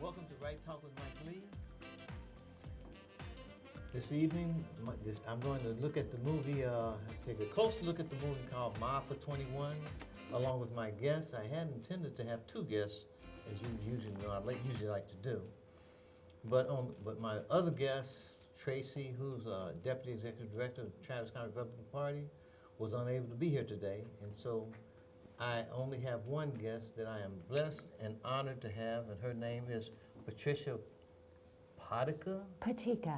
Welcome to Right Talk with Nathalene. This evening, I'm going to look at the movie, take a close look at the movie called Ma for 21, along with my guests. I had intended to have two guests, as you usually know, I usually like to do. But my other guest, Tracy, who's Deputy Executive Director of the Travis County Republican Party, was unable to be here today, and so I only have one guest that I am blessed and honored to have, and her name is Patricia Potyka? Potyka.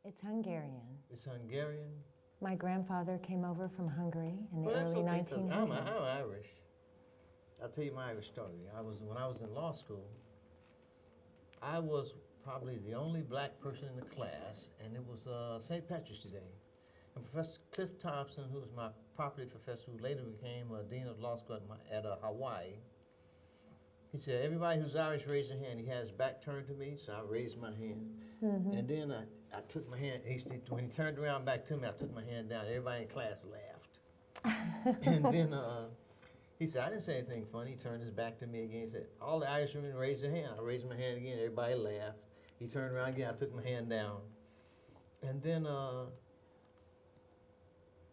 It's Hungarian. It's Hungarian? My grandfather came over from Hungary in the Well, early that's okay, 1900s. I'm Irish. I'll tell you my Irish story. When I was in law school, I was probably the only black person in the class, and it was St. Patrick's Day. And Professor Cliff Thompson, who was my property professor, who later became Dean of Law School at Hawaii, he said, everybody who's Irish, raise their hand. He had his back turned to me, so I raised my hand. And then I took my hand, when he turned around back to me, I took my hand down. Everybody in class laughed. And then he said, I didn't say anything funny. He turned his back to me again. He said, all the Irish women raised their hand. I raised my hand again. Everybody laughed. He turned around again. I took my hand down. And then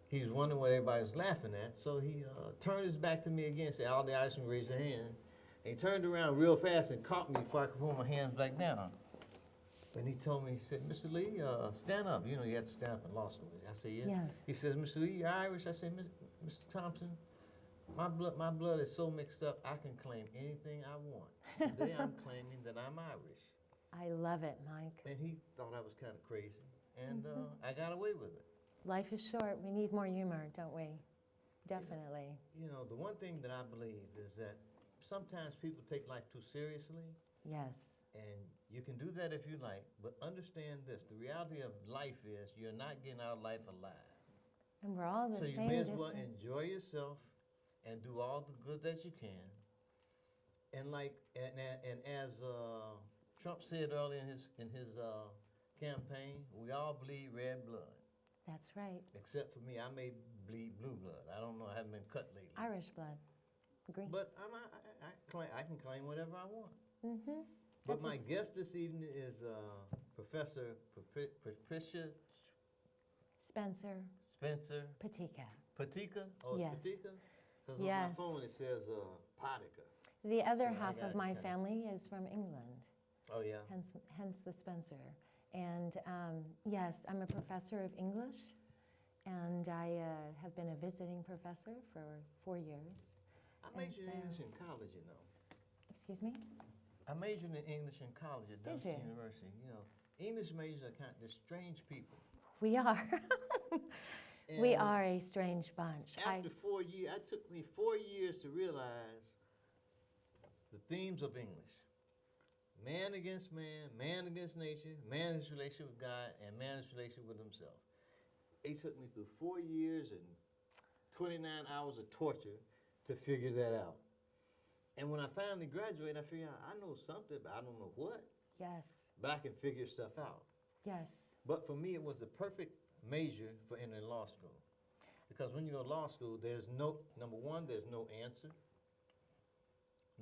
he was wondering what everybody was laughing at. So he turned his back to me again and said, all the Irish women raised their hand. And he turned around real fast and caught me before I could pull my hands back down. And he told me, he said, Mr. Lee, stand up. You know, you had to stand up in law school. I said, yeah. Yes. He says, Mr. Lee, you're Irish? I said, Mr. Thompson, my blood is so mixed up, I can claim anything I want. Today I'm claiming that I'm Irish. I love it, Mike. And he thought I was kind of crazy. And I got away with it. Life is short. We need more humor, don't we? Definitely. You know, the one thing that I believe is that sometimes people take life too seriously. Yes. And you can do that if you like, but understand this, the reality of life is you're not getting out of life alive. And we're all the So same you may as distance. well enjoy yourself and do all the good that you can. And as Trump said earlier in his campaign, we all bleed red blood. That's right. Except for me, I may bleed blue blood. I don't know, I haven't been cut lately. Irish blood. Green. But I can claim whatever I want. But my guest this evening is Professor Patricia Spencer. Spencer Potyka. Potyka? Oh, Yes. it's Potyka? Because Yes. on my phone it says Potyka. The other So I half got of it my kinda- family is from England, Oh, yeah? hence the Spencer. And yes, I'm a professor of English, and I have been a visiting professor for 4 years. I majored in English in college, you know. Excuse me? I majored in English in college at Did Dusty you? University. You know, English majors are they're strange people. We are. We are a strange bunch. After 4 years, it took me 4 years to realize the themes of English. Man against man against nature, man's relationship with God, and man's relationship with himself. It took me through 4 years and 29 hours of torture to figure that out. And when I finally graduated, I figured out I know something, but I don't know what. Yes, But I can figure stuff out. yes, But for me, it was the perfect major for entering law school. Because when you go to law school, there's no, number one, there's no answer.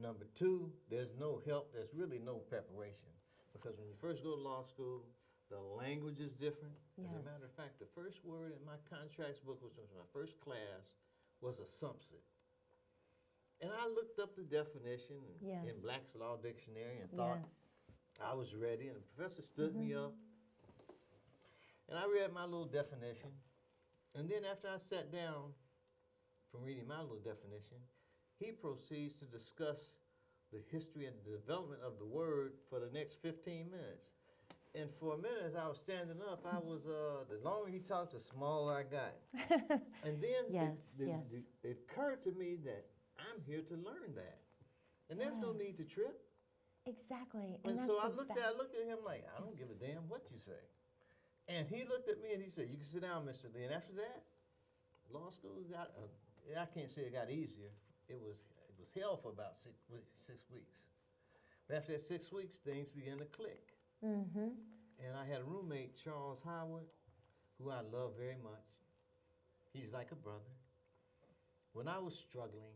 Number two, there's no help, there's really no preparation. Because when you first go to law school, the language is different. As a Yes. matter of fact, the first word in my contracts book, which was my first class, was assumption. And I looked up the definition Yes. in Black's Law Dictionary and thought yes. I was ready, and the professor stood me up, and I read my little definition. And then after I sat down from reading my little definition, he proceeds to discuss the history and the development of the word for the next 15 minutes. And for a minute, as I was standing up, I was, the longer he talked, the smaller I got. And then Yes, it occurred to me that I'm here to learn that. And there's no need to trip. Exactly. And that's so I the looked at him like, I don't give a damn what you say. And he looked at me and he said, you can sit down, Mr. Lee. And after that, law school got, I can't say it got easier. It was hell for about 6 weeks. But after that 6 weeks, things began to click. And I had a roommate, Charles Howard, who I love very much. He's like a brother. When I was struggling,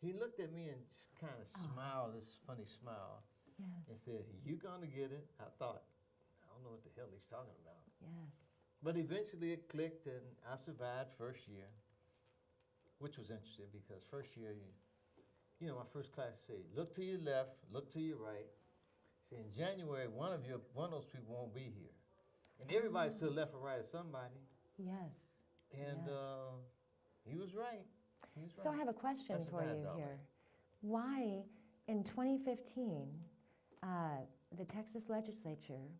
he looked at me and just kind of Oh. smiled, this funny smile, and Yes. said, "You gonna get it?" I thought, I don't know what the hell he's talking about. Yes. But eventually it clicked, and I survived first year, which was interesting because first year, you know, my first class said, look to your left, look to your right. See, in January, one of those people won't be here. And everybody's to the left or right of somebody. Yes. And Yes. he was right. He was So I right. have a question That's a for bad you dog, here. man. Why, in 2015, the Texas legislature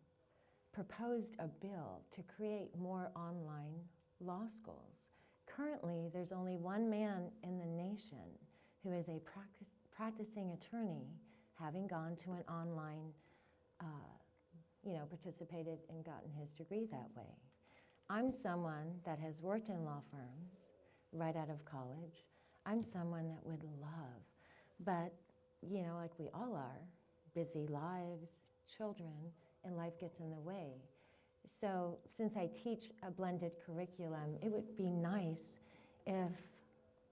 proposed a bill to create more online law schools? Currently, there's only one man in the nation who is a practicing attorney, having gone to an online, participated and gotten his degree that way. I'm someone that has worked in law firms right out of college. I'm someone that would love, but, like we all are, busy lives, children, and life gets in the way. So since I teach a blended curriculum, it would be nice if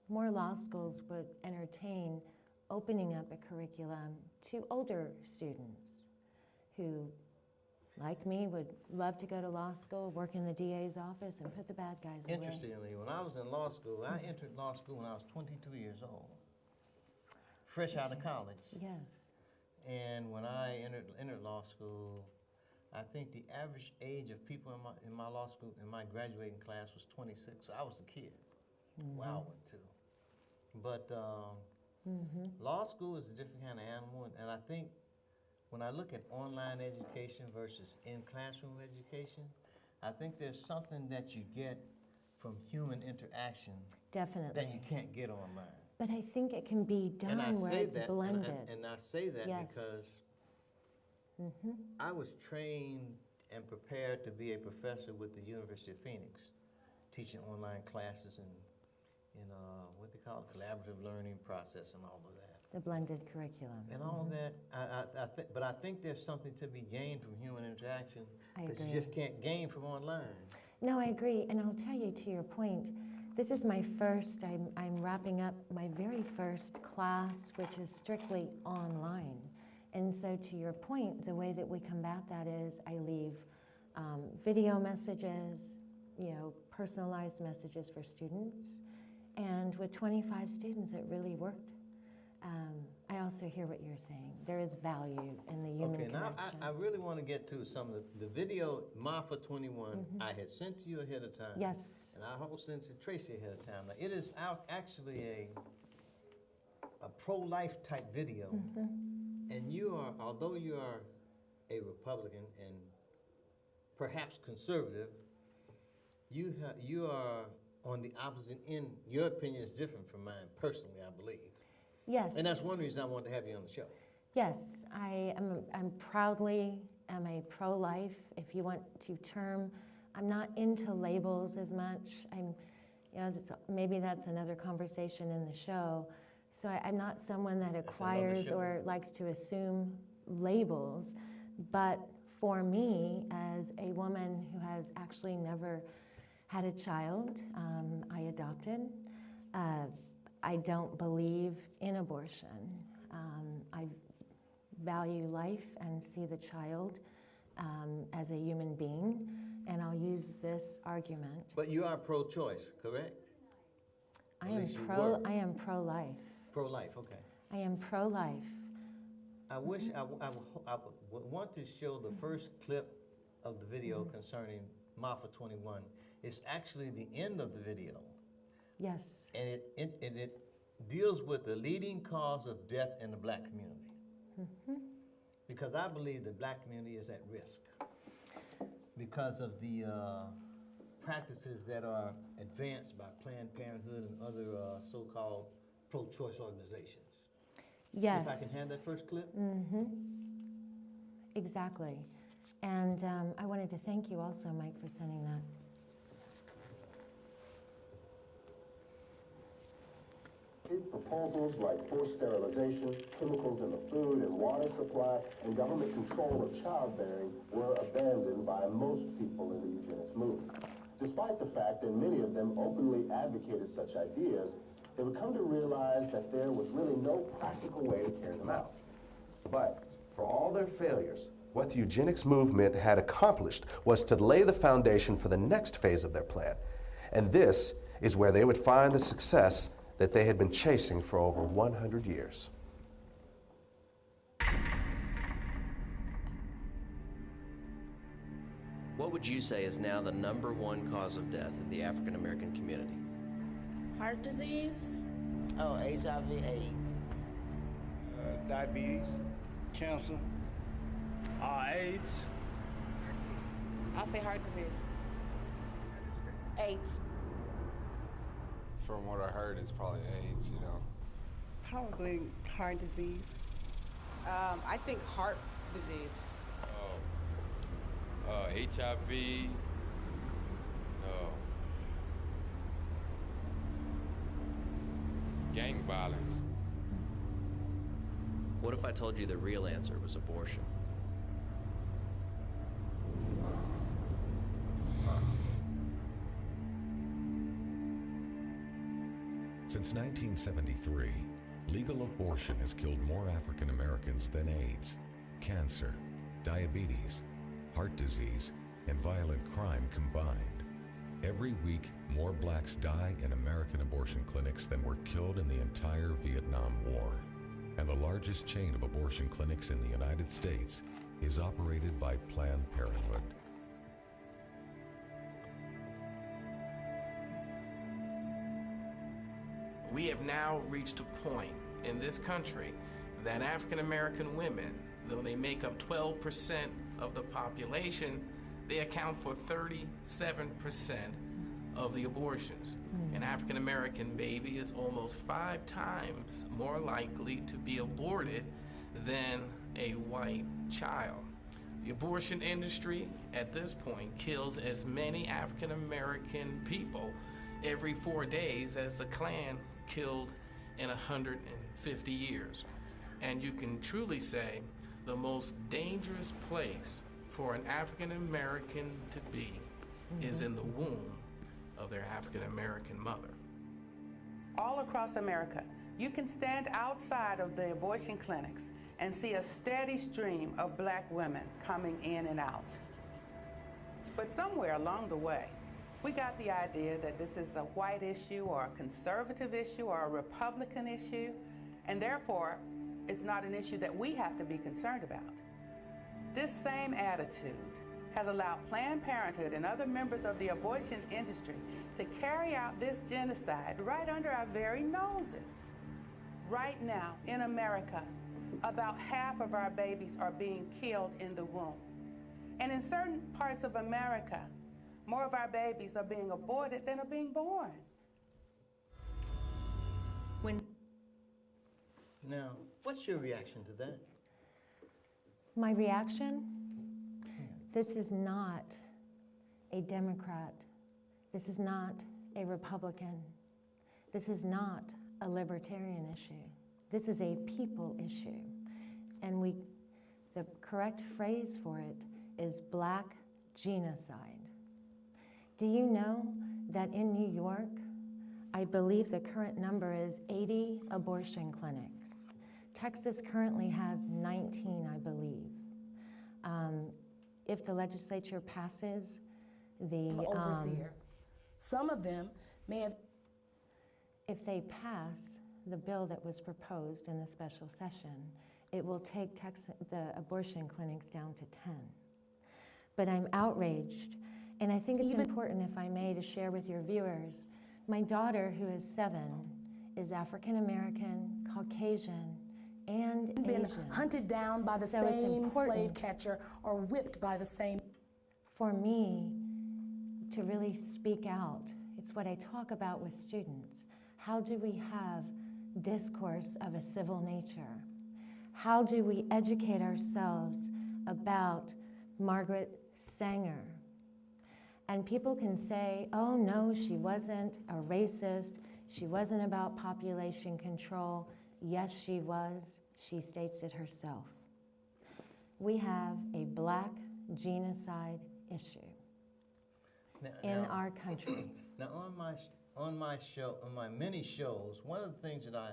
more law schools would entertain opening up a curriculum to older students who, like me, would love to go to law school, work in the DA's office, and put the bad guys away. Interestingly, when I was in law school, I entered law school when I was 22 years old, fresh out of college. Yes. And when I entered law school, I think the average age of people in my law school, in my graduating class, was 26. So I was a kid. Mm-hmm. Wow, I went too. But law school is a different kind of animal, and I think when I look at online education versus in-classroom education, I think there's something that you get from human interaction Definitely. that you can't get online. But I think it can be And I done where say it's that, blended. and I say that Yes. because Mm-hmm. I was trained and prepared to be a professor with the University of Phoenix, teaching online classes and what they call collaborative learning process and all of that. The blended curriculum. And all of that, but I think there's something to be gained from human interaction I that you agree. just can't gain from online. No, I agree, and I'll tell you, to your point, this is my first, I'm wrapping up my very first class, which is strictly online. And so to your point, the way that we combat that is I leave video messages, personalized messages for students. And with 25 students, it really worked. I also hear what you're saying. There is value in the human Okay, now connection. I really want to get to some of the video, MAFA 21, I had sent to you ahead of time. Yes. And I also sent to Tracy ahead of time. Now, it is actually a pro-life type video. And you are, although you are a Republican and perhaps conservative, you are on the opposite end. Your opinion is different from mine, personally, I believe. Yes. And that's one reason I wanted to have you on the show. Yes, I'm proudly am a pro-life, if you want to term. I'm not into labels as much. Maybe that's another conversation in the show. So I'm not someone that acquires or likes to assume labels, but for me, as a woman who has actually never had a child, I adopted. I don't believe in abortion. I value life and see the child as a human being, and I'll use this argument. But you are pro-choice, correct? I am pro-life. Pro-life, okay. I am pro-life. I wish I would want to show the first clip of the video concerning MAFA 21. It's actually the end of the video. Yes. And it deals with the leading cause of death in the black community. Because I believe the black community is at risk because of the practices that are advanced by Planned Parenthood and other so-called pro-choice organizations. Yes. If I can have that first clip. Exactly. And I wanted to thank you also, Mike, for sending that. Proposals like forced sterilization, chemicals in the food and water supply, and government control of childbearing were abandoned by most people in the eugenics movement. Despite the fact that many of them openly advocated such ideas, they would come to realize that there was really no practical way to carry them out. But for all their failures, what the eugenics movement had accomplished was to lay the foundation for the next phase of their plan. And this is where they would find the success that they had been chasing for over 100 years. What would you say is now the #1 cause of death in the African American community? Heart disease. Oh, HIV/AIDS. Diabetes, cancer, AIDS. I'll say heart disease. AIDS. From what I heard, it's probably AIDS, you know. Probably heart disease. I think heart disease. HIV. Gang violence. What if I told you the real answer was abortion? Since 1973, legal abortion has killed more African Americans than AIDS, cancer, diabetes, heart disease, and violent crime combined. Every week, more blacks die in American abortion clinics than were killed in the entire Vietnam War. And the largest chain of abortion clinics in the United States is operated by Planned Parenthood. We have now reached a point in this country that African American women, though they make up 12% of the population, they account for 37% of the abortions. An African American baby is almost 5 times more likely to be aborted than a white child. The abortion industry at this point kills as many African American people every 4 days as the Klan killed in 150 years. And you can truly say the most dangerous place for an African American to be is in the womb of their African American mother. All across America, you can stand outside of the abortion clinics and see a steady stream of black women coming in and out. But somewhere along the way, we got the idea that this is a white issue or a conservative issue or a Republican issue, and therefore, it's not an issue that we have to be concerned about. This same attitude has allowed Planned Parenthood and other members of the abortion industry to carry out this genocide right under our very noses. Right now, in America, about half of our babies are being killed in the womb. And in certain parts of America, more of our babies are being aborted than are being born. Now, what's your reaction to that? My reaction? This is not a Democrat. This is not a Republican. This is not a libertarian issue. This is a people issue. And the correct phrase for it is black genocide. Do you know that in New York, I believe the current number is 80 abortion clinics. Texas currently has 19, I believe. If the legislature passes the overseer, some of them may have. If they pass the bill that was proposed in the special session, it will take the abortion clinics down to 10. But I'm outraged, and I think it's important, if I may, to share with your viewers. My daughter, who is 7, is African American, Caucasian, and been Asian. Hunted down by the same slave catcher or whipped by the same. For me to really speak out, it's what I talk about with students. How do we have discourse of a civil nature? How do we educate ourselves about Margaret Sanger? And people can say, oh no, she wasn't a racist, she wasn't about population control. Yes, she was. She states it herself. We have a black genocide issue in our country. Now, on my show, on my many shows, one of the things that I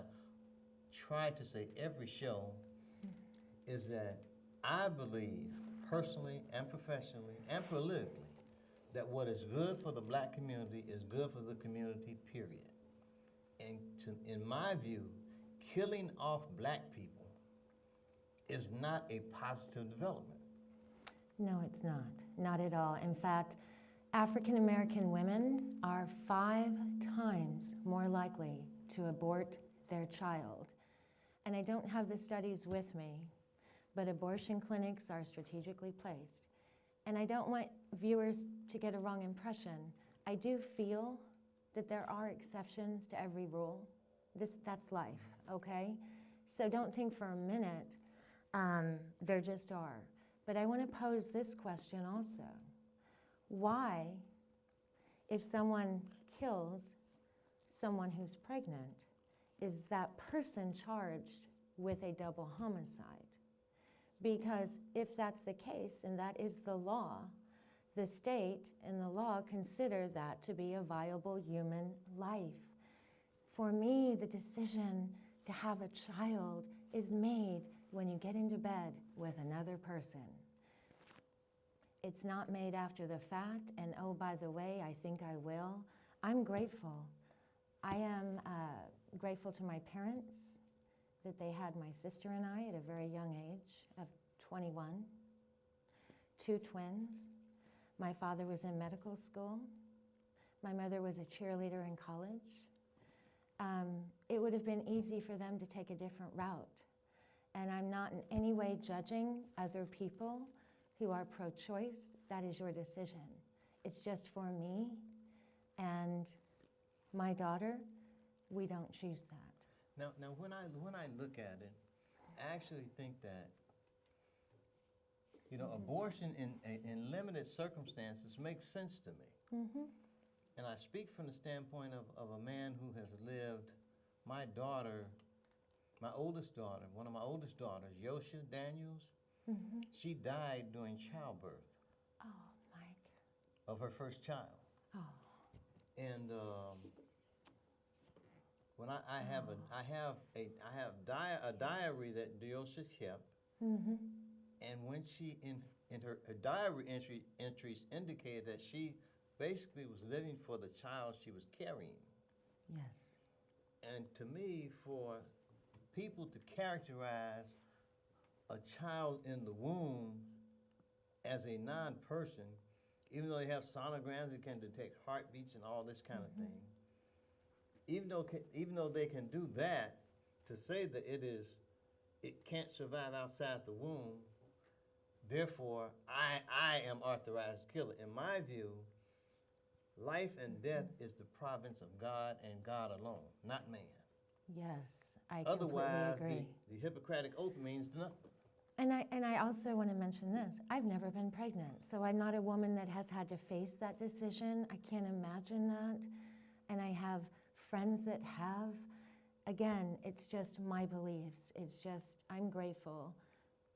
try to say every show is that I believe, personally and professionally and politically, that what is good for the black community is good for the community, period. And in my view, killing off black people is not a positive development. No, it's not. Not at all. In fact, African American women are 5 times more likely to abort their child. And I don't have the studies with me, but abortion clinics are strategically placed. And I don't want viewers to get a wrong impression. I do feel that there are exceptions to every rule. That's life, okay? So don't think for a minute there just are. But I want to pose this question also. Why, if someone kills someone who's pregnant, is that person charged with a double homicide? Because if that's the case, and that is the law, the state and the law consider that to be a viable human life. For me, the decision to have a child is made when you get into bed with another person. It's not made after the fact, and oh, by the way, I think I will. I'm grateful. I am grateful to my parents that they had my sister and I at a very young age of 21, 2 twins. My father was in medical school. My mother was a cheerleader in college. It would have been easy for them to take a different route. And I'm not in any way judging other people who are pro-choice. That is your decision. It's just for me and my daughter, we don't choose that. Now when I look at it, I actually think that, you know, abortion in limited circumstances makes sense to me. Mm-hmm. And I speak from the standpoint of a man who has lived, my daughter, my oldest daughter, one of my oldest daughters, Yosha Daniels, Mm-hmm. she died during childbirth. Oh, Mike. Of her first child. Oh. And when I have a diary that Yosha kept, Mm-hmm. and when she in her diary entries indicated that she basically was living for the child she was carrying. Yes. And to me, for people to characterize a child in the womb as a non-person, even though they have sonograms that can detect heartbeats and all this kind of thing, even though they can do that, to say that it can't survive outside the womb, therefore I am authorized to kill it. In my view, life and death is the province of God and God alone, not man. Yes, I Otherwise, completely agree. the Hippocratic Oath means nothing. And I also want to mention this. I've never been pregnant, so I'm not a woman that has had to face that decision. I can't imagine that. And I have friends that have. Again, it's just my beliefs. It's just, I'm grateful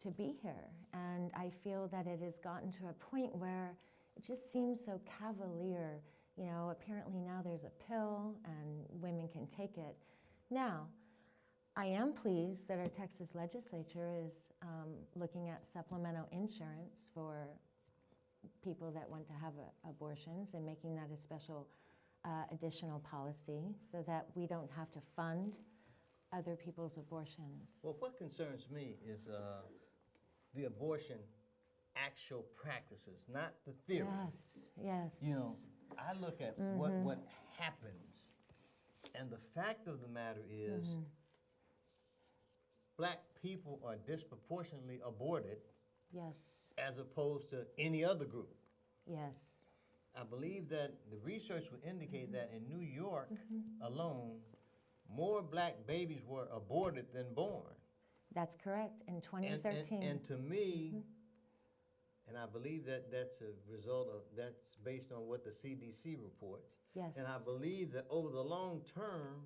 to be here. And I feel that it has gotten to a point where it just seems so cavalier. You know, apparently now there's a pill and women can take it. Now, I am pleased that our Texas legislature is looking at supplemental insurance for people that want to have abortions and making that a special additional policy so that we don't have to fund other people's abortions. Well, what concerns me is the abortion actual practices, not the theory. Yes, yes. You know, I look at what happens, and the fact of the matter is, black people are disproportionately aborted. Yes. As opposed to any other group. Yes. I believe that the research would indicate that in New York alone, more black babies were aborted than born. That's correct, in 2013. And to me, and I believe that that's a result of, that's based on what the CDC reports. Yes. And I believe that over the long term,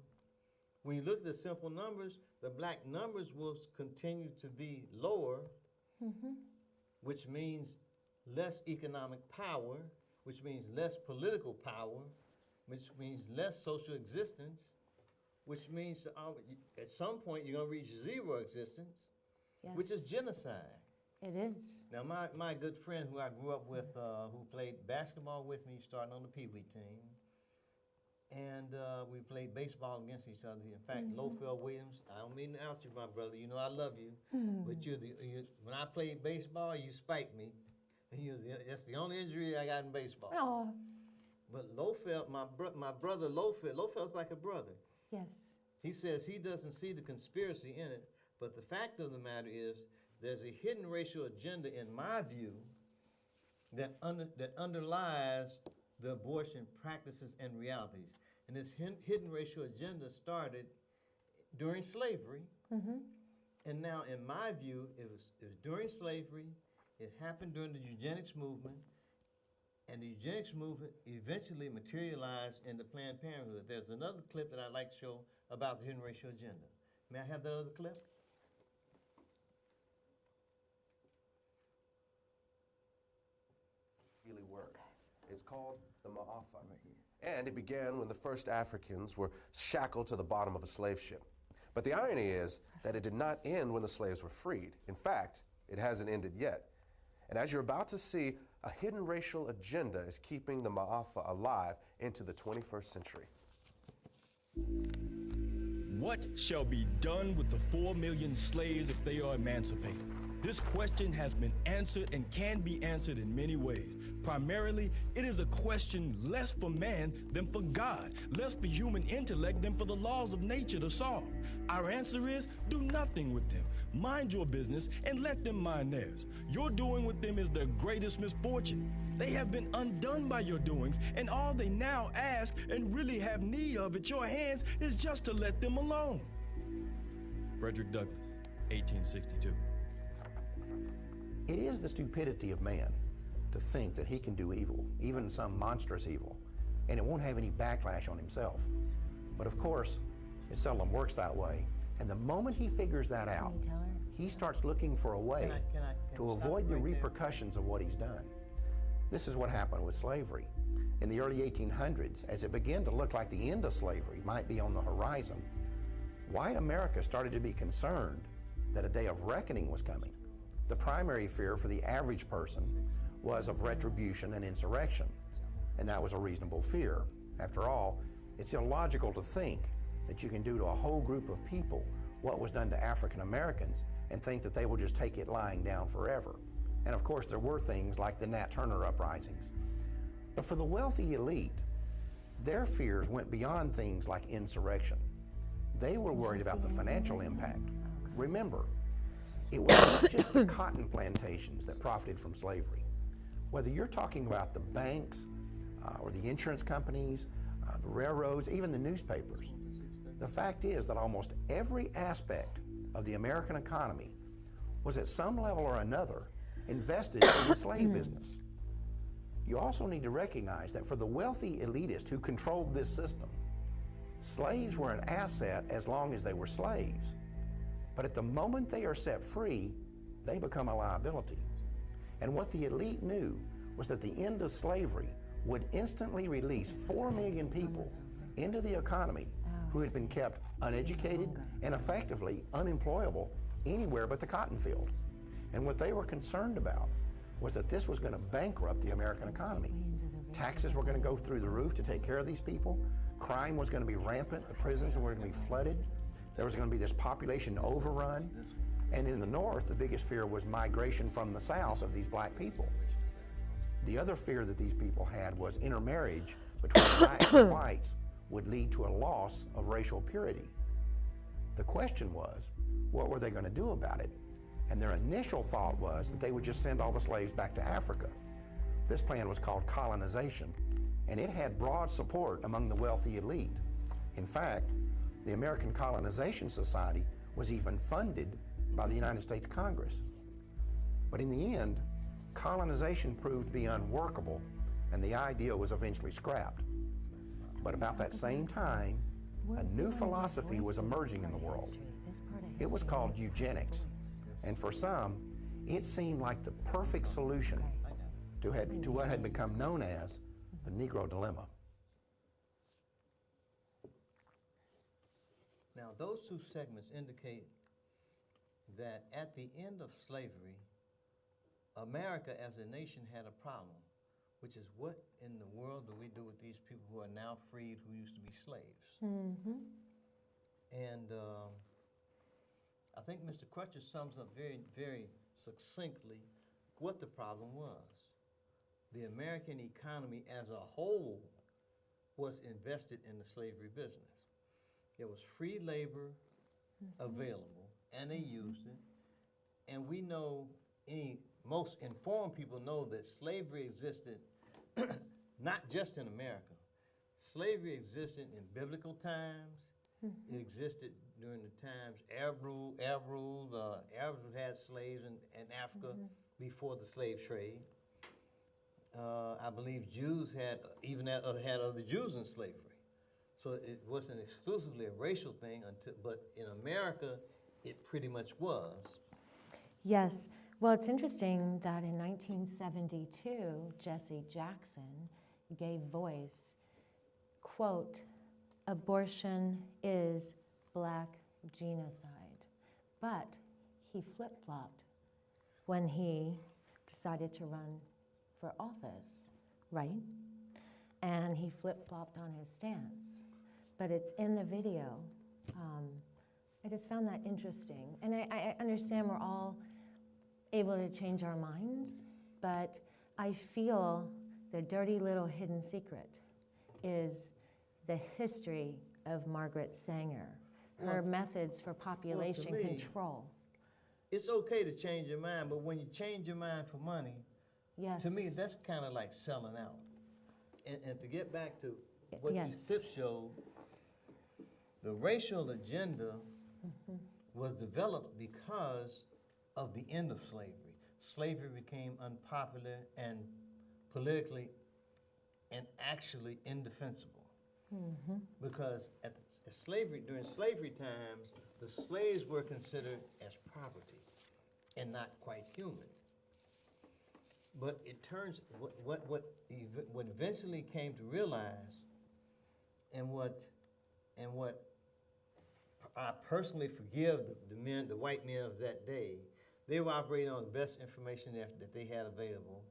when you look at the simple numbers, the black numbers will continue to be lower, which means less economic power, which means less political power, which means less social existence, which means at some point you're going to reach zero existence, Yes. which is genocide. It is. Now, my good friend who I grew up with, who played basketball with me, starting on the Pee Wee team, and we played baseball against each other. In fact, Lofell Williams, I don't mean to out you, my brother. You know I love you, but when I played baseball, you spiked me. That's the only injury I got in baseball. Oh. But Lofell, my brother Lofell's like a brother. Yes. He says he doesn't see the conspiracy in it, but the fact of the matter is there's a hidden racial agenda, in my view, that underlies the abortion practices and realities. And this hidden racial agenda started during slavery, and now, in my view, it was during slavery. It happened during the eugenics movement, and the eugenics movement eventually materialized into Planned Parenthood. There's another clip that I'd like to show about the hidden racial agenda. May I have that other clip? Really work. It's called the Ma'afa. And it began when the first Africans were shackled to the bottom of a slave ship. But the irony is that it did not end when the slaves were freed. In fact, it hasn't ended yet. And as you're about to see, a hidden racial agenda is keeping the Ma'afa alive into the 21st century. What shall be done with the 4 million slaves if they are emancipated? This question has been answered and can be answered in many ways. Primarily, it is a question less for man than for God, less for human intellect than for the laws of nature to solve. Our answer is, do nothing with them. Mind your business and let them mind theirs. Your doing with them is their greatest misfortune. They have been undone by your doings, and all they now ask and really have need of at your hands is just to let them alone. Frederick Douglass, 1862. It is the stupidity of man to think that he can do evil, even some monstrous evil, and it won't have any backlash on himself. But of course, it seldom works that way, and the moment he figures that out, he starts looking for a way to avoid the repercussions of what he's done. This is what happened with slavery. In the early 1800s, as it began to look like the end of slavery might be on the horizon, white America started to be concerned that a day of reckoning was coming. The primary fear for the average person was of retribution and insurrection, and that was a reasonable fear. After all, it's illogical to think that you can do to a whole group of people what was done to African Americans and think that they will just take it lying down forever. And of course, there were things like the Nat Turner uprisings. But for the wealthy elite, their fears went beyond things like insurrection. They were worried about the financial impact. Remember, it was not just the cotton plantations that profited from slavery. Whether you're talking about the banks or the insurance companies, the railroads, even the newspapers, the fact is that almost every aspect of the American economy was at some level or another invested in the slave business. You also need to recognize that for the wealthy elitist who controlled this system, slaves were an asset as long as they were slaves. But at the moment they are set free, they become a liability. And what the elite knew was that the end of slavery would instantly release 4 million people into the economy who had been kept uneducated and effectively unemployable anywhere but the cotton field. And what they were concerned about was that this was going to bankrupt the American economy. Taxes were going to go through the roof to take care of these people. Crime was going to be rampant. The prisons were going to be flooded. There was going to be this population overrun. And in the North, the biggest fear was migration from the South of these black people. The other fear that these people had was intermarriage between blacks and whites would lead to a loss of racial purity. The question was, what were they going to do about it? And their initial thought was that they would just send all the slaves back to Africa. This plan was called colonization, and it had broad support among the wealthy elite. In fact, the American Colonization Society was even funded by the United States Congress. But in the end, colonization proved to be unworkable, and the idea was eventually scrapped. But about that same time, a new philosophy was emerging in the world. It was called eugenics. And for some, it seemed like the perfect solution to what had become known as the Negro dilemma. Now, those two segments indicate that at the end of slavery, America as a nation had a problem, which is what in the world do we do with these people who are now freed who used to be slaves? Mm-hmm. And I think Mr. Crutcher sums up very, very succinctly what the problem was. The American economy as a whole was invested in the slavery business. There was free labor available, and they used it. And we know, most informed people know that slavery existed not just in America. Slavery existed in biblical times. It existed during the times Arab rule. Arabs had slaves in Africa before the slave trade. I believe Jews had other Jews in slavery. So it wasn't exclusively a racial thing, but in America, it pretty much was. Yes. Well, it's interesting that in 1972, Jesse Jackson gave voice, quote, "Abortion is black genocide." But he flip-flopped when he decided to run for office, right? And he flip-flopped on his stance. But it's in the video. I just found that interesting. And I understand we're all able to change our minds, but I feel the dirty little hidden secret is the history of Margaret Sanger, her methods for population control. It's okay to change your mind, but when you change your mind for money, yes, to me, that's kind of like selling out. And to get back to what these clips show, the racial agenda was developed because of the end of slavery. Slavery became unpopular and politically and actually indefensible. Because during slavery times, the slaves were considered as property and not quite human. But it turns, what eventually came to realize, and what I personally forgive the white men of that day, they were operating on the best information that they had available,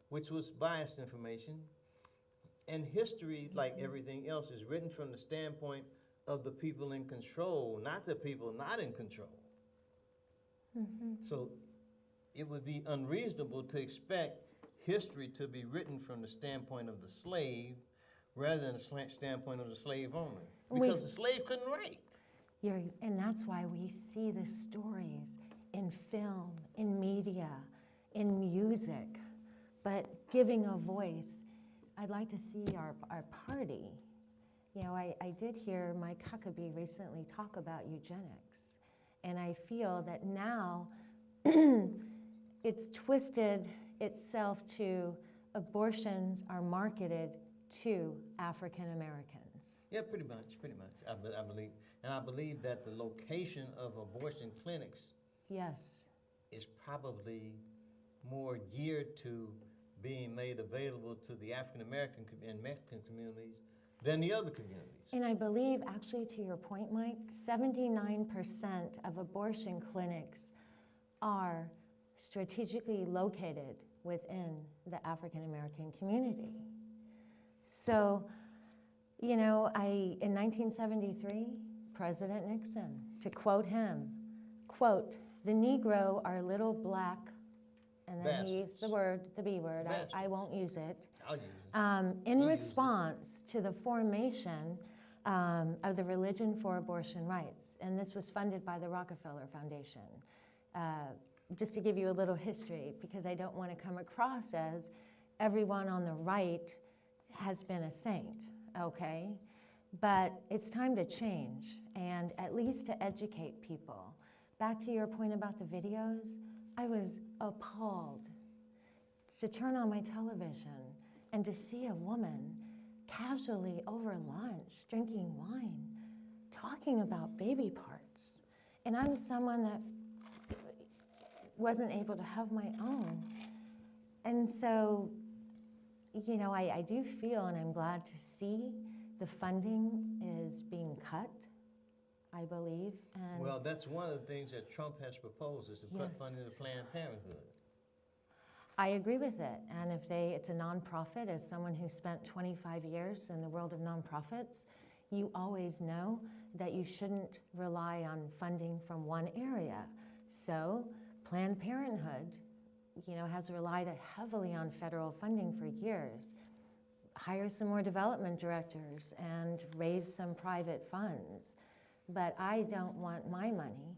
which was biased information. And history, like everything else, is written from the standpoint of the people in control, not the people not in control. So it would be unreasonable to expect history to be written from the standpoint of the slave rather than the standpoint of the slave owner, because the slave couldn't write. And that's why we see the stories in film, in media, in music, but giving a voice. I'd like to see our party. You know, I did hear Mike Huckabee recently talk about eugenics, and I feel that now it's twisted itself to abortions are marketed to African Americans. Yeah, pretty much. I believe that the location of abortion clinics is probably more geared to being made available to the African American and Mexican communities than the other communities. And I believe, actually, to your point, Mike, 79% of abortion clinics are strategically located within the African American community. So, you know, in 1973, President Nixon, to quote him, quote, "The Negro are little black," and then he used the B word, I won't use it. I'll use it. In response to the formation of the Religion for Abortion Rights, and this was funded by the Rockefeller Foundation. Just to give you a little history, because I don't want to come across as everyone on the right has been a saint, okay? But it's time to change, and at least to educate people. Back to your point about the videos, I was appalled to turn on my television and to see a woman casually over lunch drinking wine, talking about baby parts. And I'm someone that wasn't able to have my own. And so, you know, I do feel, and I'm glad to see, the funding is being cut. I believe. And well, that's one of the things that Trump has proposed, is to cut Yes. funding to Planned Parenthood. I agree with it. And if it's a nonprofit, as someone who spent 25 years in the world of nonprofits, you always know that you shouldn't rely on funding from one area. So Planned Parenthood, has relied heavily on federal funding for years. Hire some more development directors and raise some private funds. But I don't want my money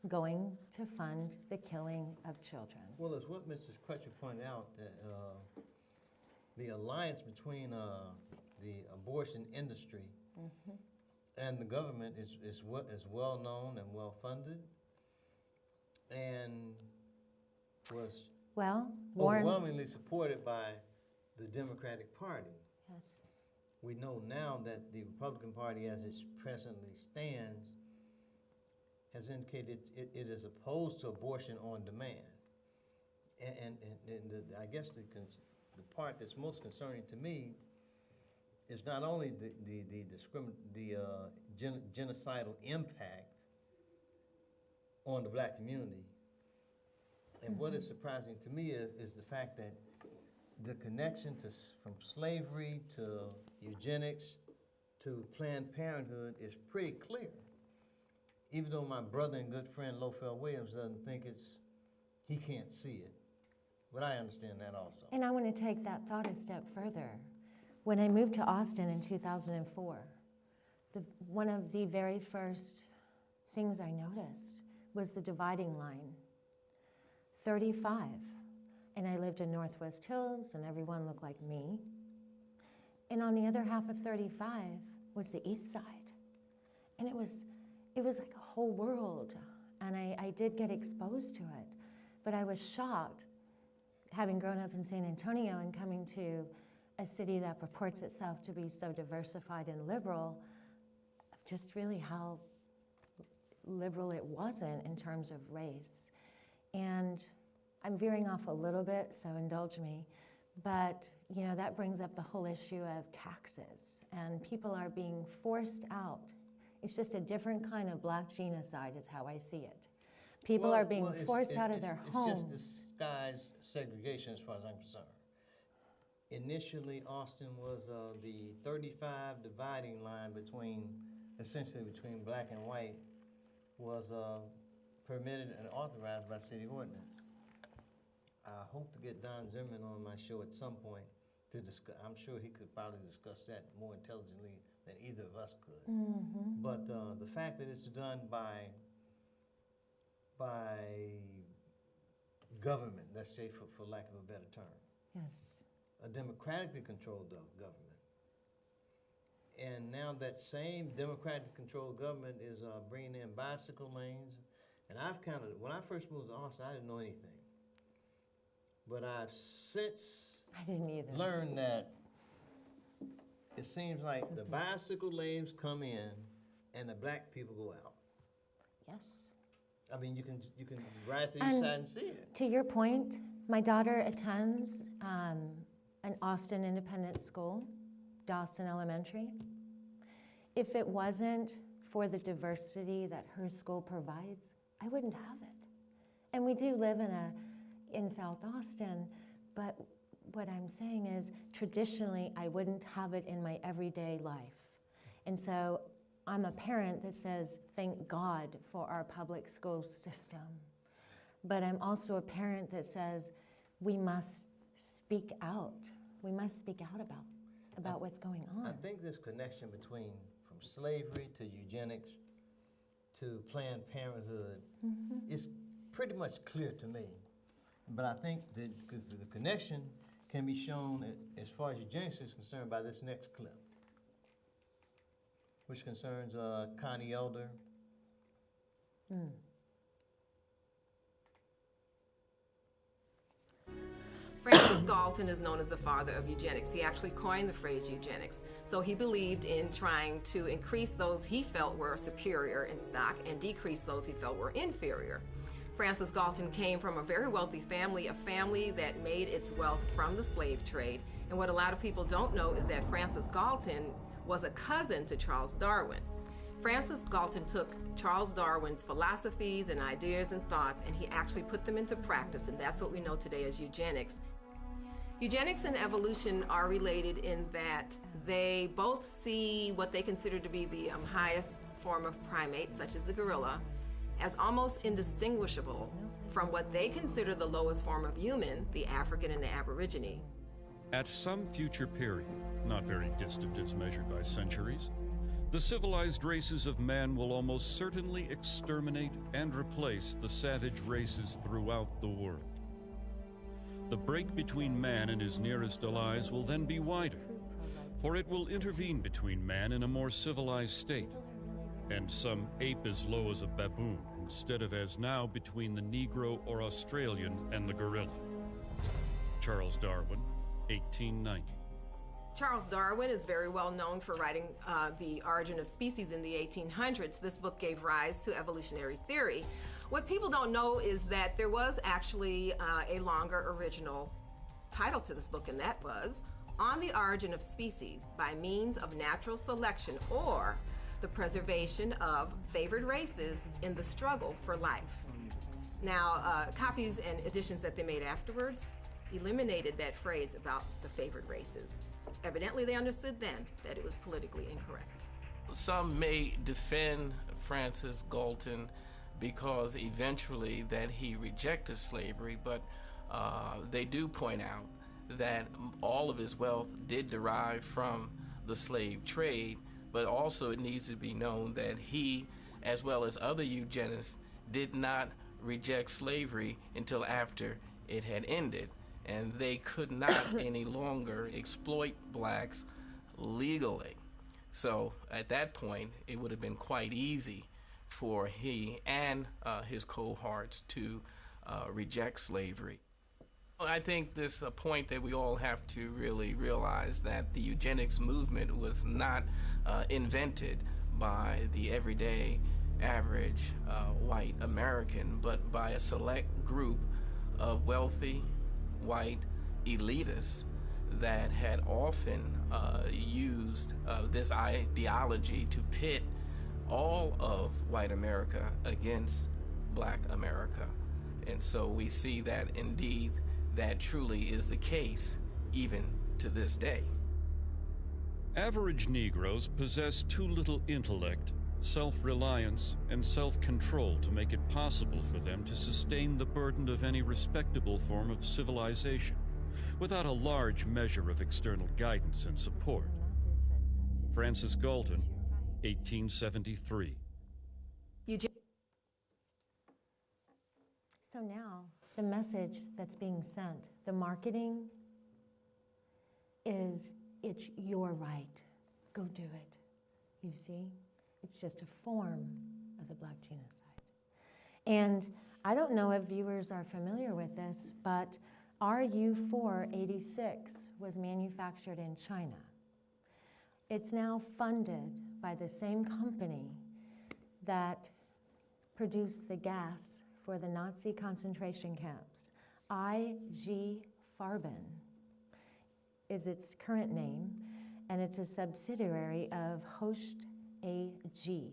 going to fund the killing of children. Well, it's what Mr. Crutcher pointed out, that the alliance between the abortion industry and the government is well known and well funded, and was overwhelmingly supported by the Democratic Party. Yes. We know now that the Republican Party, as it presently stands, has indicated it is opposed to abortion on demand. And I guess the part that's most concerning to me is not only the genocidal impact on the black community, and what is surprising to me is the fact that the connection from slavery to eugenics to Planned Parenthood is pretty clear. Even though my brother and good friend Lofell Williams doesn't think he can't see it. But I understand that also. And I want to take that thought a step further. When I moved to Austin in 2004, one of the very first things I noticed was the dividing line. 35. And I lived in Northwest Hills, and everyone looked like me. And on the other half of 35 was the East Side. And it was like a whole world. And I did get exposed to it. But I was shocked, having grown up in San Antonio and coming to a city that purports itself to be so diversified and liberal, just really how liberal it wasn't in terms of race. And I'm veering off a little bit, so indulge me. But, that brings up the whole issue of taxes. And people are being forced out. It's just a different kind of black genocide is how I see it. People are being forced out of their homes. It's just disguised segregation as far as I'm concerned. Initially, Austin was the 35 dividing line essentially between black and white, was permitted and authorized by city ordinance. I hope to get Don Zimmerman on my show at some point to discuss. I'm sure he could probably discuss that more intelligently than either of us could. But the fact that it's done by government, let's say for lack of a better term. Yes. A democratically controlled government. And now that same democratically controlled government is bringing in bicycle lanes. And when I first moved to Austin, I didn't know anything. But I've since learned that it seems like the bicycle lanes come in and the black people go out. Yes. I mean, you can ride to the east side and see it. To your point, my daughter attends an Austin independent school, Dawson Elementary. If it wasn't for the diversity that her school provides, I wouldn't have it. And we do live in South Austin, but what I'm saying is traditionally I wouldn't have it in my everyday life. And so I'm a parent that says, thank God for our public school system. But I'm also a parent that says we must speak out. We must speak out about what's going on. I think this connection from slavery to eugenics to Planned Parenthood is pretty much clear to me. But I think that the connection can be shown as far as eugenics is concerned by this next clip, which concerns Connie Elder. Francis Galton is known as the father of eugenics. He actually coined the phrase eugenics. So he believed in trying to increase those he felt were superior in stock and decrease those he felt were inferior. Francis Galton came from a very wealthy family, a family that made its wealth from the slave trade. And what a lot of people don't know is that Francis Galton was a cousin to Charles Darwin. Francis Galton took Charles Darwin's philosophies and ideas and thoughts, and he actually put them into practice, and that's what we know today as eugenics. Eugenics and evolution are related in that they both see what they consider to be the highest form of primate, such as the gorilla, as almost indistinguishable from what they consider the lowest form of human, the African and the Aborigine. At some future period, not very distant as measured by centuries, the civilized races of man will almost certainly exterminate and replace the savage races throughout the world. The break between man and his nearest allies will then be wider, for it will intervene between man and a more civilized state, and some ape as low as a baboon, instead of as now between the Negro or Australian and the gorilla. Charles Darwin, 1890. Charles Darwin is very well known for writing The Origin of Species in the 1800s. This book gave rise to evolutionary theory. What people don't know is that there was actually a longer original title to this book, and that was On the Origin of Species by Means of Natural Selection, or the Preservation of Favored Races in the Struggle for Life. Now, copies and editions that they made afterwards eliminated that phrase about the favored races. Evidently, they understood then that it was politically incorrect. Some may defend Francis Galton because eventually that he rejected slavery, but they do point out that all of his wealth did derive from the slave trade, but also it needs to be known that he, as well as other eugenists, did not reject slavery until after it had ended, and they could not any longer exploit blacks legally. So at that point, it would have been quite easy for he and his cohorts to reject slavery. I think this is a point that we all have to really realize, that the eugenics movement was not invented by the everyday average white American, but by a select group of wealthy white elitists that had often used this ideology to pit all of white America against black America. And so we see that indeed that truly is the case even to this day. Average Negroes possess too little intellect, self-reliance, and self-control to make it possible for them to sustain the burden of any respectable form of civilization without a large measure of external guidance and support. Francis Galton, 1873. So now, the message that's being sent, the marketing is, it's your right. Go do it. You see? It's just a form of the black genocide. And I don't know if viewers are familiar with this, but RU-486 was manufactured in China. It's now funded by the same company that produced the gas for the Nazi concentration camps. IG Farben is its current name, and it's a subsidiary of Host AG,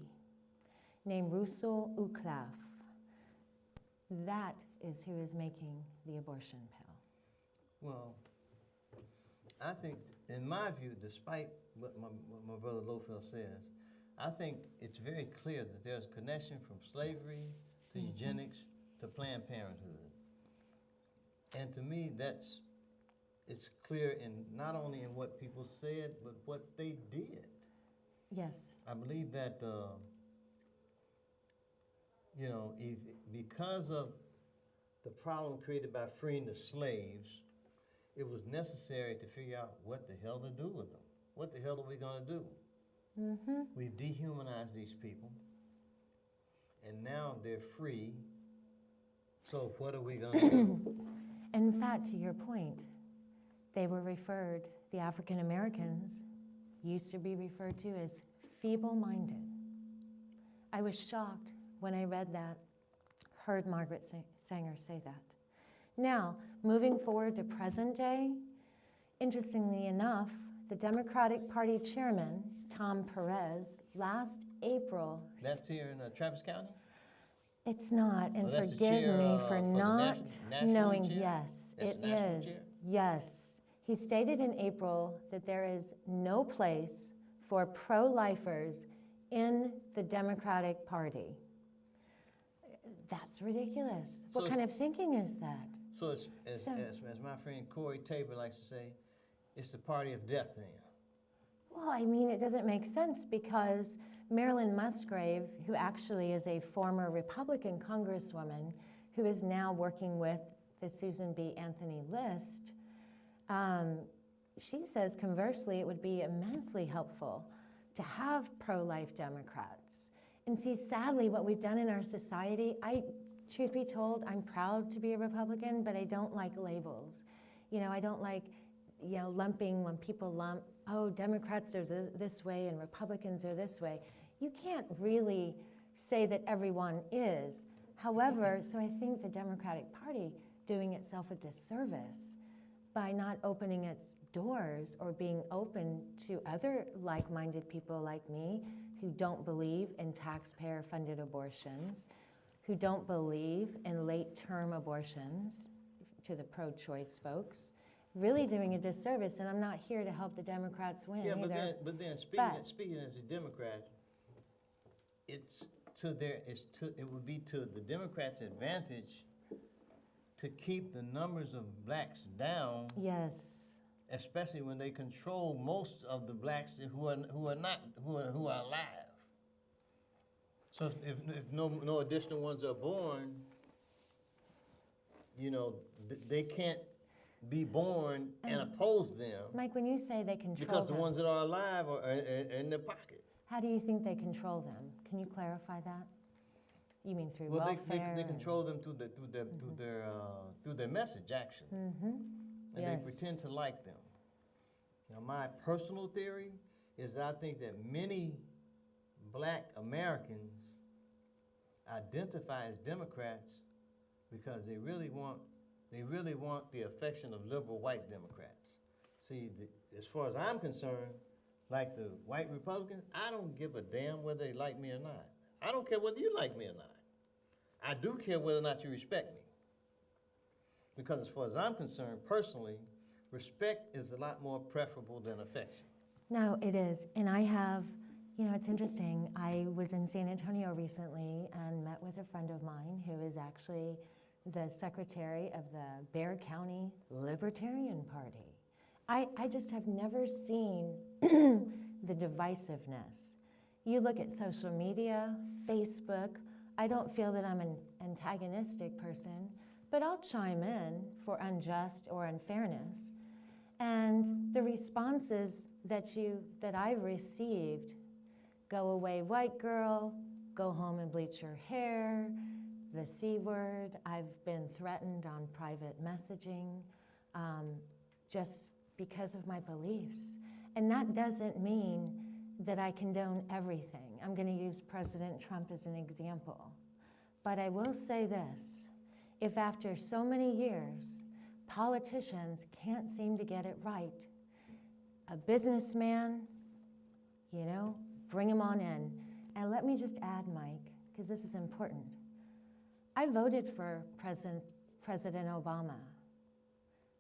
named Russell Uclaf. That is who is making the abortion pill. Well, I think, in my view, despite what my brother Lowfield says, I think it's very clear that there's a connection from slavery to eugenics to Planned Parenthood. And to me, it's clear in not only in what people said, but what they did. Yes. I believe that, because of the problem created by freeing the slaves, it was necessary to figure out what the hell to do with them. What the hell are we going to do? We've dehumanized these people, and now they're free. So what are we going to do? In fact, to your point, they were referred, the African Americans used to be referred to as feeble-minded. I was shocked when I read that, heard Margaret Sanger say that. Now, moving forward to present day, interestingly enough, the Democratic Party chairman, Tom Perez, last April. That's here in Travis County? It's not, and Well, that's the forgive chair, me for for the not national knowing. chair? Yes, That's it the national is. chair? Yes. He stated in April that there is no place for pro-lifers in the Democratic Party. That's ridiculous. So What kind of thinking is that? So it's, as my friend Corey Tabor likes to say, it's the party of death then. Well, I mean, it doesn't make sense because Marilyn Musgrave, who actually is a former Republican congresswoman who is now working with the Susan B. Anthony list, she says conversely it would be immensely helpful to have pro-life Democrats. And see, sadly, what we've done in our society, truth be told, I'm proud to be a Republican, but I don't like labels. You know, I don't like, you know, lumping when people lump, oh, Democrats are this way and Republicans are this way. You can't really say that everyone is. However, so I think the Democratic Party doing itself a disservice by not opening its doors or being open to other like-minded people like me who don't believe in taxpayer-funded abortions, who don't believe in late-term abortions, to the pro-choice folks, really doing a disservice. And I'm not here to help the Democrats win Yeah, either. but then speaking as a Democrat, it would be to the Democrats' advantage to keep the numbers of blacks down. Yes. Especially when they control most of the blacks who are alive. So if no additional ones are born, you know, they can't be born and oppose them. Mike, when you say they control because the them, ones that are alive are in their pocket. how do you think they control them? Can you clarify that? You mean through welfare? They control them through their message, actually. And they pretend to like them. Now, my personal theory is that I think that many black Americans identify as Democrats because they really want the affection of liberal white Democrats. See, as far as I'm concerned, like the white Republicans, I don't give a damn whether they like me or not. I don't care whether you like me or not. I do care whether or not you respect me. Because as far as I'm concerned, personally, respect is a lot more preferable than affection. No, it is. And I have, you know, it's interesting. I was in San Antonio recently and met with a friend of mine who is actually the secretary of the Bexar County Libertarian Party. I just have never seen the divisiveness. You look at social media, Facebook, I don't feel that I'm an antagonistic person, but I'll chime in for unjust or unfairness. And the responses that I've received, go away white girl, go home and bleach your hair, the C word, I've been threatened on private messaging, just because of my beliefs. And that doesn't mean that I condone everything. I'm going to use President Trump as an example. But I will say this, if after so many years, politicians can't seem to get it right, a businessman, you know, bring him on in. And let me just add, Mike, because this is important. I voted for President Obama.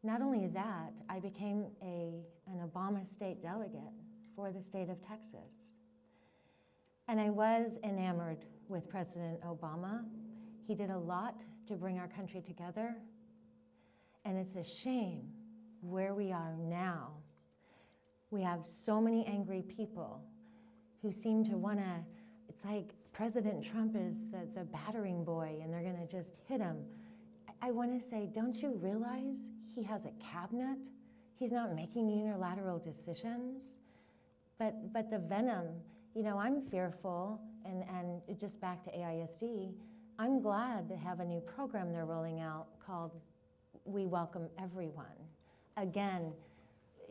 Not only that, I became an Obama state delegate for the state of Texas. And I was enamored with President Obama. He did a lot to bring our country together. And it's a shame where we are now. We have so many angry people who seem to want to, it's like President Trump is the battering boy and they're going to just hit him. I want to say, don't you realize he has a cabinet? He's not making unilateral decisions. But the venom, you know, I'm fearful, and just back to AISD, I'm glad to have a new program they're rolling out called We Welcome Everyone. Again,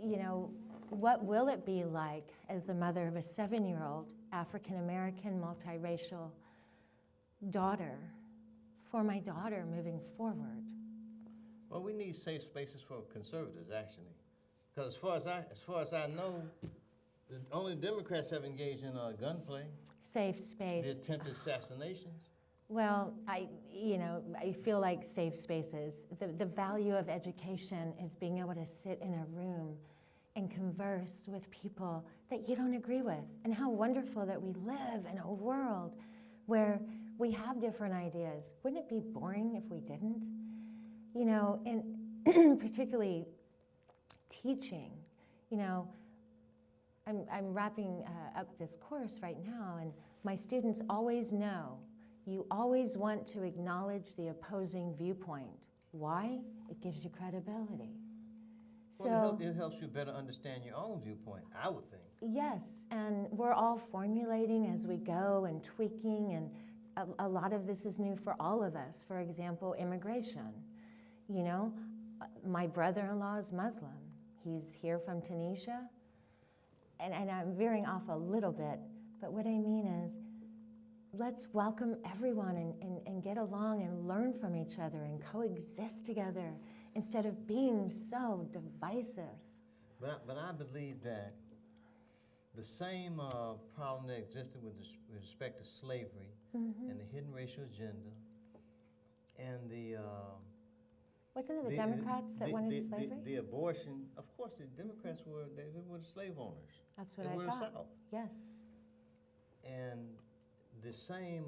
you know, what will it be like as the mother of a 7-year-old African-American multiracial daughter for my daughter moving forward? Well, we need safe spaces for conservatives, actually. Because as far as I know, the only Democrats have engaged in gunplay. safe space. The attempted assassinations? Well, I feel like safe spaces. The value of education is being able to sit in a room and converse with people that you don't agree with. And how wonderful that we live in a world where we have different ideas. Wouldn't it be boring if we didn't? You know, and particularly teaching. You know, I'm wrapping up this course right now, and my students always know you always want to acknowledge the opposing viewpoint. Why? It gives you credibility. Well, it helps you better understand your own viewpoint, I would think. Yes, and we're all formulating as we go and tweaking, and a lot of this is new for all of us. For example, immigration. You know, my brother-in-law is Muslim. He's here from Tunisia, and I'm veering off a little bit, but what I mean is, let's welcome everyone and get along and learn from each other and coexist together instead of being so divisive. But I believe that the same problem that existed with respect to slavery and the hidden racial agenda and the wasn't it the Democrats that wanted slavery? The abortion, of course, the Democrats were the slave owners. That's what they I were thought. The South. Yes. And the same,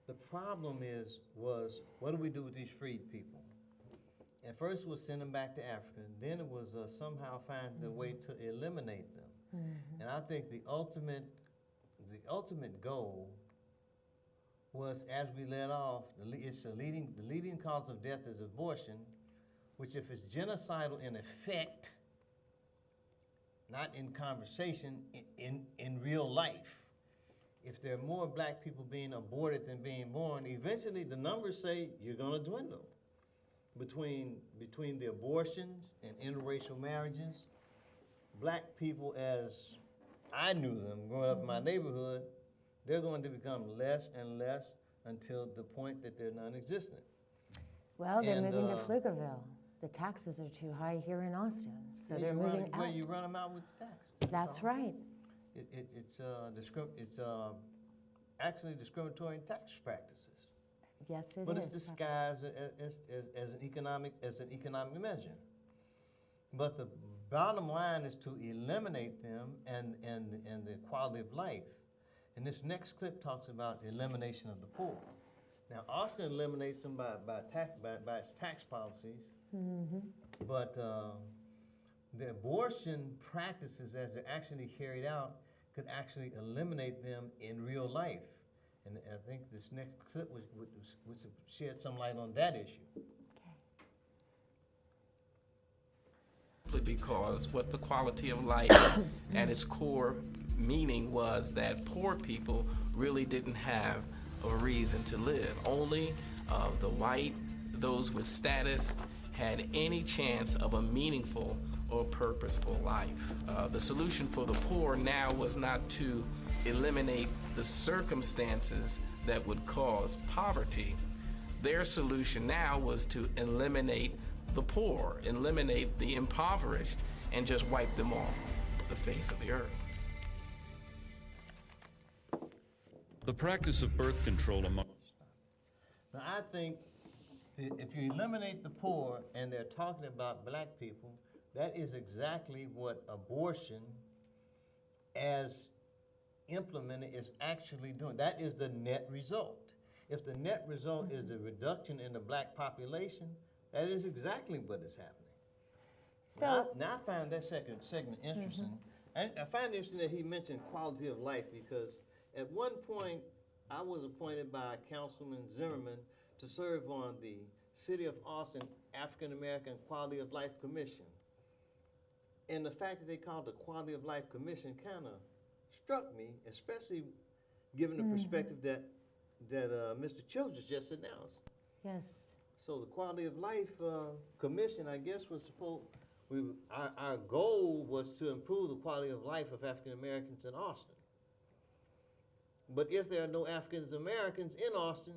the problem was what do we do with these freed people? At first it was send them back to Africa. Then it was somehow find the way to eliminate them. And I think the ultimate goal was, as we led off, the leading cause of death is abortion, which if it's genocidal in effect, not in conversation, in real life, if there are more black people being aborted than being born, eventually the numbers say you're going to dwindle. Between the abortions and interracial marriages, black people, as I knew them growing up in my neighborhood, they're going to become less and less until the point that they're non-existent. Well, they're moving to Pflugerville. The taxes are too high here in Austin, so they're moving out. Where you run them out with the tax. That's right. It's actually discriminatory tax practices. Yes, it is. But it's disguised as an economic measure. But the bottom line is to eliminate them and the quality of life. And this next clip talks about the elimination of the poor. Now, Austin eliminates them by its tax policies, but the abortion practices, as they're actually carried out, could actually eliminate them in real life. And I think this next clip would shed some light on that issue. Because what the quality of life at its core meaning was that poor people really didn't have a reason to live. Only the white, those with status, had any chance of a meaningful or purposeful life. The solution for the poor now was not to eliminate the circumstances that would cause poverty. Their solution now was to eliminate the poor, eliminate the impoverished, and just wipe them off the face of the earth. The practice of birth control among... Now, I think that if you eliminate the poor, and they're talking about black people, that is exactly what abortion, as implemented, is actually doing. That is the net result. If the net result is the reduction in the black population, that is exactly what is happening. So now I find that segment interesting. And I find it interesting that he mentioned quality of life, because at one point I was appointed by Councilman Zimmerman to serve on the City of Austin African American Quality of Life Commission. And the fact that they called it the Quality of Life Commission kind of struck me, especially given the perspective that Mr. Childress just announced. Yes. So the Quality of Life Commission, I guess, was supposed, our goal was to improve the quality of life of African Americans in Austin. But if there are no African Americans in Austin,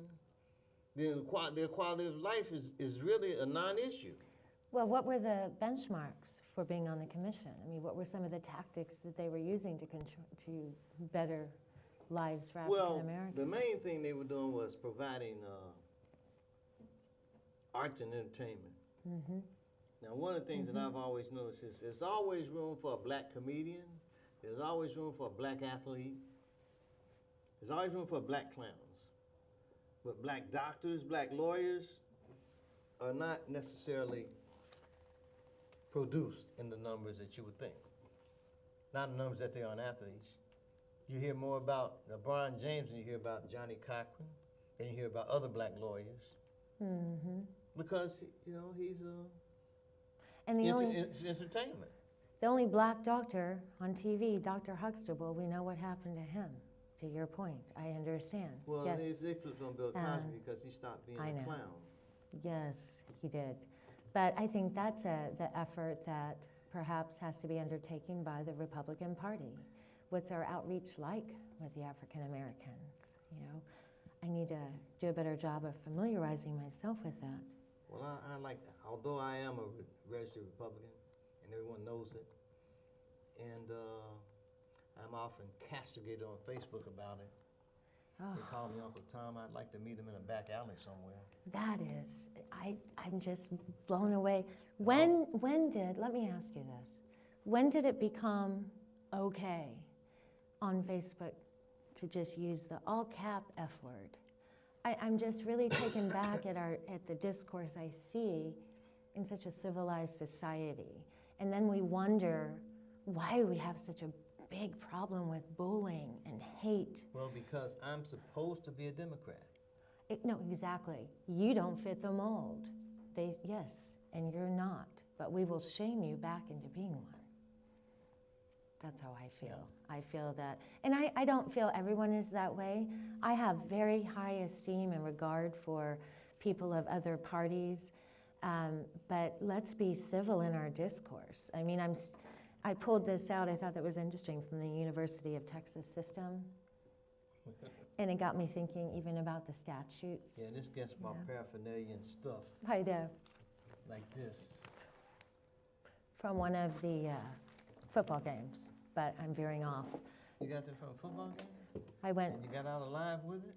then their quality of life is really a non-issue. Well, what were the benchmarks for being on the commission? I mean, what were some of the tactics that they were using to better lives for African Americans? Well, the main thing they were doing was providing arts and entertainment. Mm-hmm. Now, one of the things that I've always noticed is there's always room for a black comedian. There's always room for a black athlete. There's always room for black clowns. But black doctors, black lawyers are not necessarily produced in the numbers that you would think. Not the numbers that they are in athletes. You hear more about LeBron James than you hear about Johnny Cochran, and you hear about other black lawyers. Mm-hmm. Because, you know, he's it's entertainment. The only black doctor on TV, Dr. Huxtable, we know what happened to him, to your point. I understand. Well, yes. they flipped on Bill Cosby because he stopped being a clown. Yes, he did. But I think that's the effort that perhaps has to be undertaken by the Republican Party. What's our outreach like with the African Americans? You know, I need to do a better job of familiarizing myself with that. Well, I like that. Although I am a registered Republican, and everyone knows it, and I'm often castigated on Facebook about it. Oh. They call me Uncle Tom. I'd like to meet him in a back alley somewhere. That is, I'm just blown away. When did, let me ask you this, when did it become okay on Facebook to just use the all cap F word? I'm just really taken back at the discourse I see in such a civilized society. And then we wonder why we have such a big problem with bullying and hate. Well, because I'm supposed to be a Democrat. No, exactly. You don't fit the mold. Yes, and you're not. But we will shame you back into being one. That's how I feel. Yeah. I feel that, and I don't feel everyone is that way. I have very high esteem and regard for people of other parties, but let's be civil in our discourse. I mean, I pulled this out, I thought that was interesting, from the University of Texas system. And it got me thinking even about the statutes. Yeah, this gets my paraphernalia and stuff. I do. Like this. From one of the football games, but I'm veering off. You got that from a football game? I went. And you got out alive with it?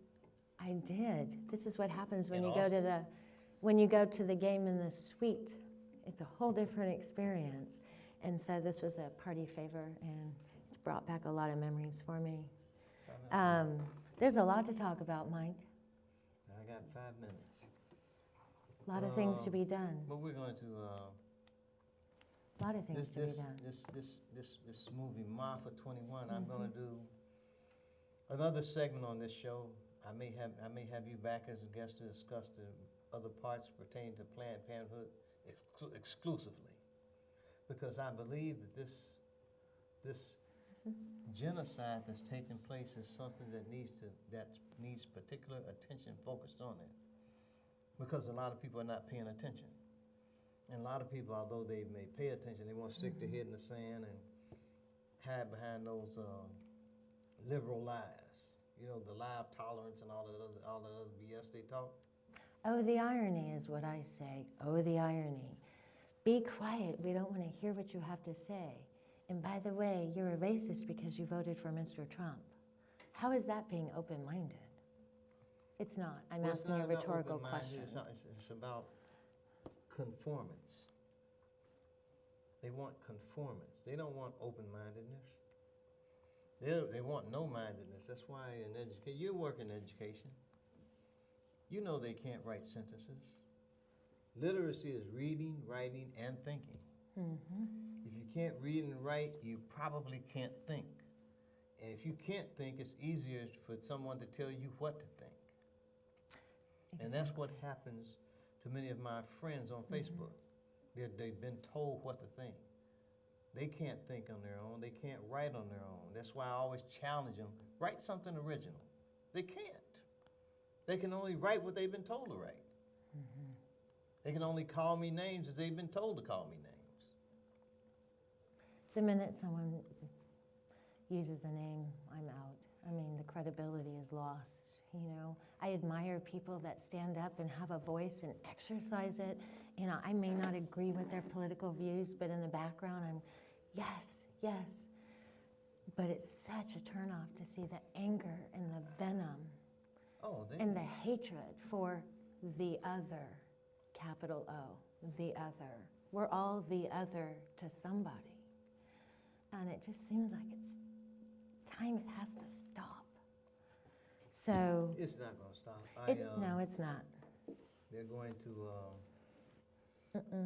I did. This is what happens when you go to the game in the suite. It's a whole different experience. And so this was a party favor, and it's brought back a lot of memories for me. There's a lot to talk about, Mike. I got 5 minutes. A lot of things to be done. But we're going to. A lot of things to be done. This movie, Martha 21. I'm going to do another segment on this show. I may have you back as a guest to discuss the other parts pertaining to Planned Parenthood exclusively, because I believe that this genocide that's taking place is something that needs particular attention focused on it, because a lot of people are not paying attention. And a lot of people, although they may pay attention, they want to stick their head in the sand and hide behind those liberal lies. You know, the lie of tolerance and all that other BS they talk. Oh, the irony is what I say. Oh, the irony. Be quiet. We don't want to hear what you have to say. And by the way, you're a racist because you voted for Mr. Trump. How is that being open-minded? It's not. I'm asking a rhetorical question. It's about conformance. They want conformance. They don't want open-mindedness. They want no-mindedness. That's why in education, you work in education. You know they can't write sentences. Literacy is reading, writing, and thinking. Mm-hmm. If you can't read and write, you probably can't think. And if you can't think, it's easier for someone to tell you what to think. Exactly. And that's what happens to many of my friends on Facebook. They've been told what to think. They can't think on their own. They can't write on their own. That's why I always challenge them, write something original. They can't. They can only write what they've been told to write. Mm-hmm. They can only call me names as they've been told to call me names. The minute someone uses a name, I'm out. I mean, the credibility is lost. You know, I admire people that stand up and have a voice and exercise it. You know, I may not agree with their political views, but in the background, I'm, yes, yes. But it's such a turnoff to see the anger and the venom and the hatred for the other, capital O, the other. We're all the other to somebody. And it just seems like it's time it has to stop. So it's not going to stop. No, it's not. They're going to,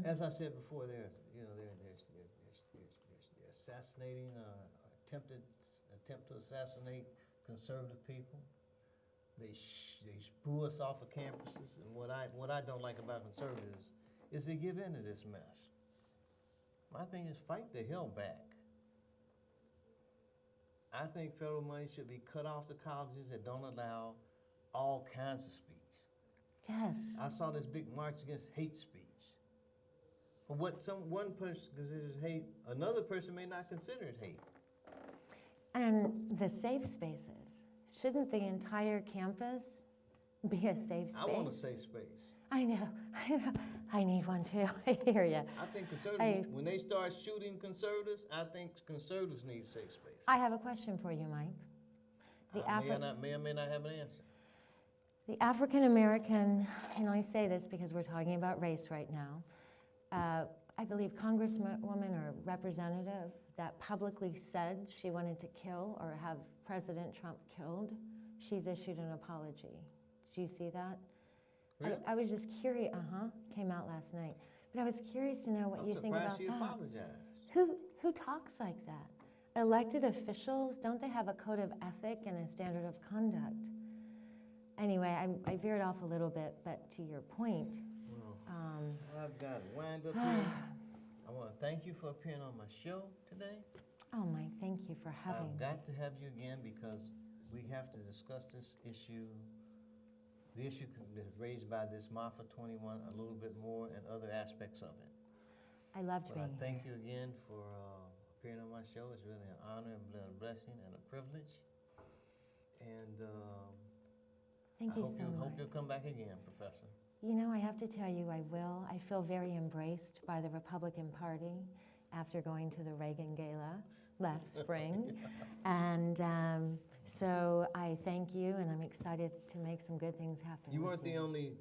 as I said before, they're assassinating, attempt to assassinate conservative people. They boo us off of campuses, and what I don't like about conservatives is they give in to this mess. My thing is fight the hell back. I think federal money should be cut off the colleges that don't allow all kinds of speech. Yes. I saw this big march against hate speech. For what one person considers hate, another person may not consider it hate. And the safe spaces. Shouldn't the entire campus be a safe space? I want a safe space. I know. I need one too. I hear you. I think conservatives, when they start shooting conservatives, I think conservatives need safe space. I have a question for you, Mike. May or may not have an answer. The African American, and I say this because we're talking about race right now, I believe Congresswoman or representative that publicly said she wanted to kill or have President Trump killed, she's issued an apology. Did you see that? Really? I was just curious, came out last night. But I was curious to know what you think about she that. Apologized. Who talks like that? Elected officials, don't they have a code of ethic and a standard of conduct? Anyway, I veered off a little bit, but to your point. I've got to wind up here. I want to thank you for appearing on my show today. Oh, Mike, thank you for having me. I've got to have you again because we have to discuss this issue. The issue raised by this MAFA 21 a little bit more and other aspects of it. I loved being here. Thank you again for appearing on my show. It's really an honor and a blessing and a privilege. And thank you so much. Hope you'll come back again, Professor. You know, I have to tell you, I will. I feel very embraced by the Republican Party after going to the Reagan Gala last spring. And so I thank you, and I'm excited to make some good things happen. You weren't the only